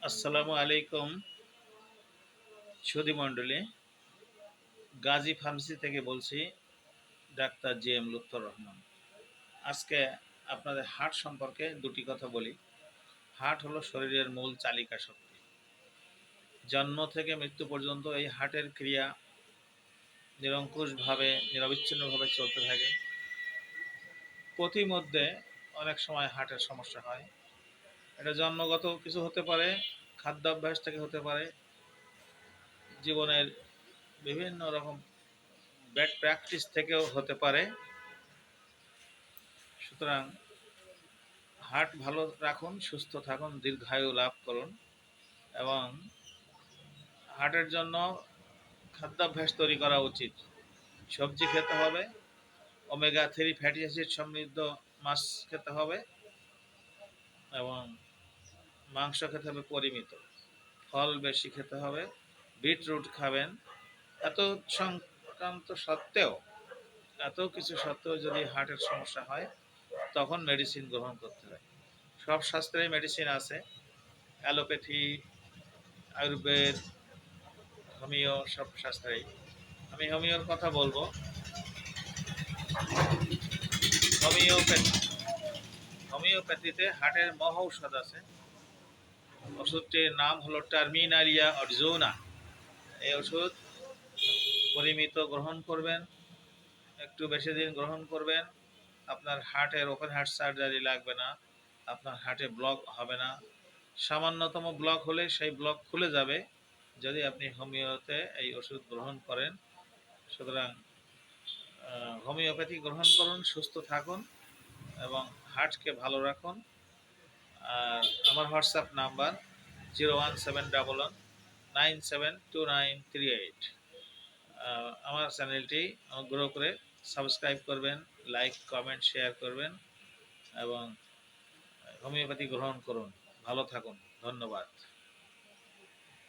আসসালামু আলাইকুম সুধী মণ্ডলী। গাজী ফার্মেসি থেকে বলছি, doctor G M Lutfur Rahman. আজকে আপনাদের হার্ট সম্পর্কে দুটি কথা বলি। হার্ট হলো শরীরের মূল চালিকা শক্তি। জন্ম থেকে মৃত্যু পর্যন্ত এই হার্টের ক্রিয়া নিরঙ্কুশভাবে নিরবিচ্ছিন্নভাবে চলতে থাকে। প্রতিমধ্যে অনেক সময় হার্টের সমস্যা হয়। এটা জন্মগত কিছু হতে পারে, খাদ্যাভ্যাস থেকে হতে পারে, জীবনের বিভিন্ন রকম ব্যাড প্র্যাকটিস থেকেও হতে পারে। সুতরাং হার্ট ভালো রাখুন, সুস্থ থাকুন, দীর্ঘায়ু লাভ করুন এবং হার্টের জন্য খাদ্যাভ্যাস তৈরি করা উচিত। সবজি খেতে হবে, ওমেগা 3 ফ্যাটি অ্যাসিড সমৃদ্ধ মাছ খেতে হবে এবং মাংস খেতে হবে পরিমিত, ফল বেশি খেতে হবে, বিটরুট খাবেন। এত সংক্রান্ত সত্ত্বেও, এত কিছু সত্ত্বেও যদি হার্টের সমস্যা হয় তখন মেডিসিন গ্রহণ করতে হয়। সব শাস্ত্রেই মেডিসিন আছে, অ্যালোপ্যাথি, আয়ুর্বেদ, হোমিও, সব শাস্ত্রেই। আমি হোমিওর কথা বলবো। হোমিওপ্যাথি হোমিওপ্যাথিতে হার্টের মহৌষধ আছে। ওষুধটির নাম হলো টার্মিনালিয়া অর্জুনা। এই ওষুধ পরিমিত গ্রহণ করবেন, একটু বেশি দিন গ্রহণ করবেন। আপনার হার্টের ওপেন হার্ট সার্জারি লাগবে না, আপনার হার্টে ব্লক হবে না। সামান্যতম ব্লক হলে সেই ব্লক খুলে যাবে যদি আপনি হোমিওতে এই ওষুধ গ্রহণ করেন। সুতরাং হোমিওপ্যাথি গ্রহণ করুন, সুস্থ থাকুন এবং হার্টকে ভালো রাখুন। আর আমার হোয়াটসঅ্যাপ নাম্বার 01711 972938। আমার চ্যানেলটি অনুগ্রহ করে সাবস্ক্রাইব করবেন, লাইক, কমেন্ট, শেয়ার করবেন এবং হোমিওপ্যাথি গ্রহণ করুন। ভালো থাকুন। ধন্যবাদ।